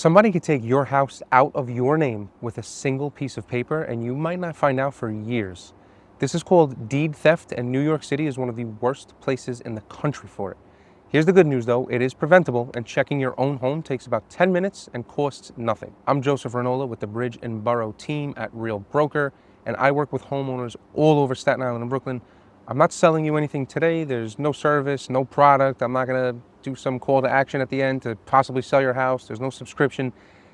Somebody could take your house out of your name with a single piece of paper and you might not find out for years. This is called deed theft, and New York City is one of the worst places in the country for it. Here's the good news though, it is preventable, and checking your own home takes about 10 minutes and costs nothing. I'm Joseph Ranola with the Bridge and Boro Team at Real Broker, and I work with homeowners all over Staten Island and Brooklyn. I'm not selling you anything today. There's no service, no product. I'm not gonna do some call to action at the end to possibly sell your house. There's no subscription.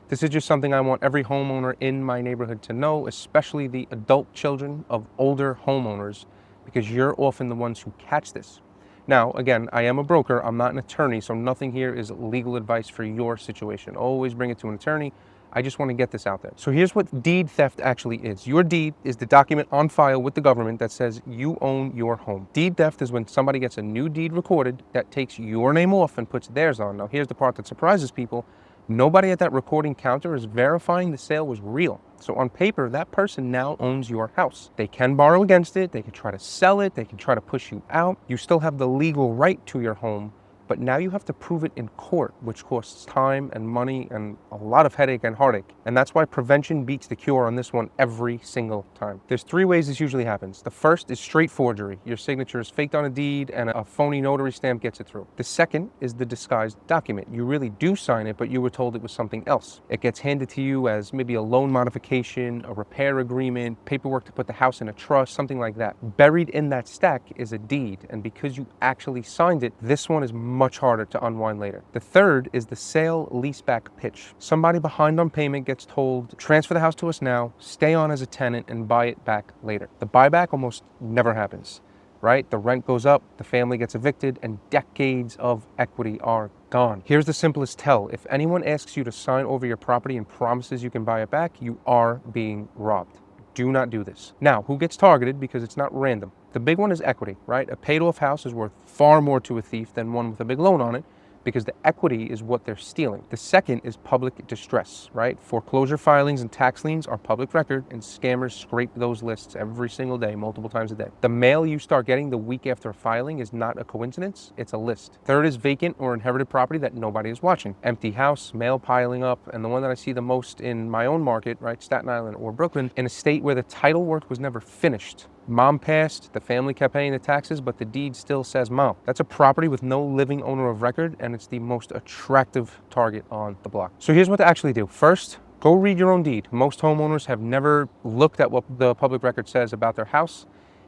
This is just something I want every homeowner in my neighborhood to know, especially the adult children of older homeowners, because you're often the ones who catch this. Now, again, I am a broker. I'm not an attorney, so nothing here is legal advice for your situation. Always bring it to an attorney. I just want to get this out there. So here's what deed theft actually is. Your deed is the document on file with the government that says you own your home. Deed theft is when somebody gets a new deed recorded that takes your name off and puts theirs on. Now, here's the part that surprises people. Nobody at that recording counter is verifying the sale was real. So on paper, that person now owns your house. They can borrow against it. They can try to sell it. They can try to push you out. You still have the legal right to your home, but now you have to prove it in court, which costs time and money and a lot of headache and heartache. And that's why prevention beats the cure on this one every single time. There's three ways this usually happens. The first is straight forgery. Your signature is faked on a deed and a phony notary stamp gets it through. The second is the disguised document. You really do sign it, but you were told it was something else. It gets handed to you as maybe a loan modification, a repair agreement, paperwork to put the house in a trust, something like that. Buried in that stack is a deed, and because you actually signed it, this one is much harder to unwind later. The third is the sale leaseback pitch. Somebody behind on payment gets told, transfer the house to us now, stay on as a tenant, and buy it back later. The buyback almost never happens, right? The rent goes up, the family gets evicted, and decades of equity are gone. Here's the simplest tell. If anyone asks you to sign over your property and promises you can buy it back, you are being robbed. Do not do this. Now, who gets targeted? Because it's not random. The big one is equity, right? A paid off house is worth far more to a thief than one with a big loan on it, because the equity is what they're stealing. The second is public distress, right? Foreclosure filings and tax liens are public record, and scammers scrape those lists every single day, multiple times a day. The mail you start getting the week after filing is not a coincidence, it's a list. Third is vacant or inherited property that nobody is watching. Empty house, mail piling up, and the one that I see the most in my own market, right, Staten Island or Brooklyn, in a state where the title work was never finished. Mom passed, the family kept paying the taxes, but the deed still says mom. That's a property with no living owner of record, and it's the most attractive target on the block. So here's what to actually do. First, go read your own deed. Most homeowners have never looked at what the public record says about their house.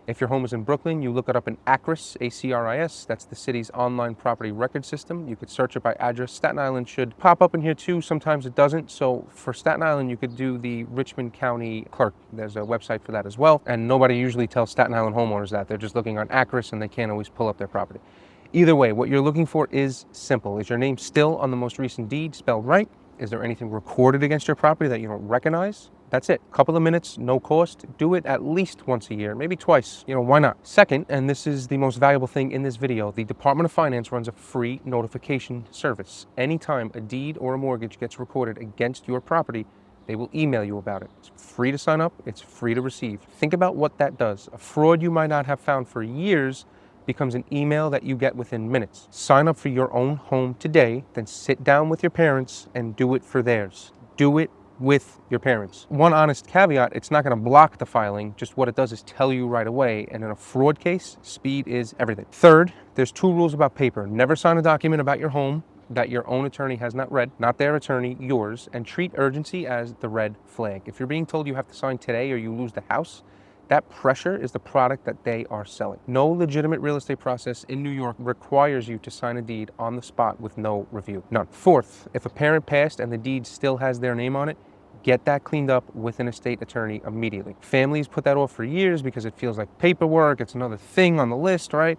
If your home is in Brooklyn, you look it up in ACRIS, ACRIS. That's the city's online property record system. You could search it by address. Staten Island should pop up in here too. Sometimes it doesn't. So for Staten Island, you could do the Richmond County Clerk. There's a website for that as well. And nobody usually tells Staten Island homeowners that. They're just looking on ACRIS and they can't always pull up their property. Either way, what you're looking for is simple. Is your name still on the most recent deed spelled right? Is there anything recorded against your property that you don't recognize? That's it. Couple of minutes, no cost. Do it at least once a year, maybe twice. Why not? Second, and this is the most valuable thing in this video, the Department of Finance runs a free notification service. Anytime a deed or a mortgage gets recorded against your property, they will email you about it. It's free to sign up. It's free to receive. Think about what that does. A fraud you might not have found for years becomes an email that you get within minutes. Sign up for your own home today, then sit down with your parents and do it for theirs. Do it with your parents. One honest caveat, it's not going to block the filing. Just what it does is tell you right away. And in a fraud case, speed is everything. Third, there's two rules about paper. Never sign a document about your home that your own attorney has not read, not their attorney, yours, and treat urgency as the red flag. If you're being told you have to sign today or you lose the house, that pressure is the product that they are selling. No legitimate real estate process in New York requires you to sign a deed on the spot with no review. None. Fourth, if a parent passed and the deed still has their name on it, get that cleaned up with an estate attorney immediately. Families put that off for years because it feels like paperwork, it's another thing on the list, right?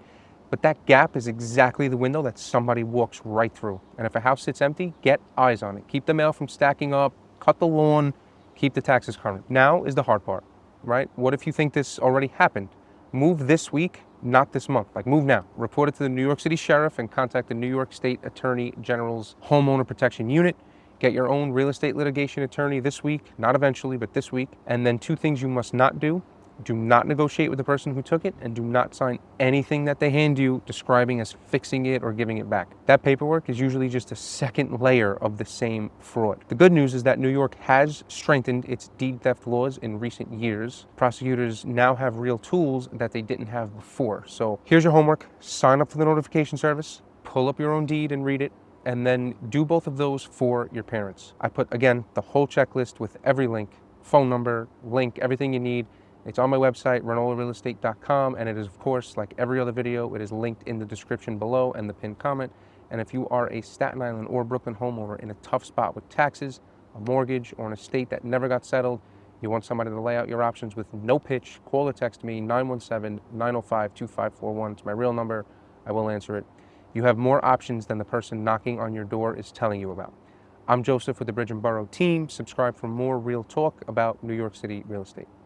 But that gap is exactly the window that somebody walks right through. And if a house sits empty, get eyes on it. Keep the mail from stacking up, cut the lawn, keep the taxes current. Now is the hard part, right? What if you think this already happened? Move this week, not this month. Like, move now. Report it to the New York City Sheriff and contact the New York State Attorney General's Homeowner Protection Unit. Get your own real estate litigation attorney this week, not eventually, but this week. And then two things you must not do. Do not negotiate with the person who took it, and do not sign anything that they hand you describing as fixing it or giving it back. That paperwork is usually just a second layer of the same fraud. The good news is that New York has strengthened its deed theft laws in recent years. Prosecutors now have real tools that they didn't have before. So here's your homework. Sign up for the notification service, pull up your own deed and read it, and then do both of those for your parents. I put, again, the whole checklist with every link, phone number, link, everything you need. It's on my website, ranolarealestate.com, and it is, of course, like every other video, it is linked in the description below and the pinned comment. And if you are a Staten Island or Brooklyn homeowner in a tough spot with taxes, a mortgage, or an estate that never got settled, you want somebody to lay out your options with no pitch, call or text me, 917-905-2541. It's my real number. I will answer it. You have more options than the person knocking on your door is telling you about. I'm Joseph with the Bridge and Boro Team. Subscribe for more real talk about New York City real estate.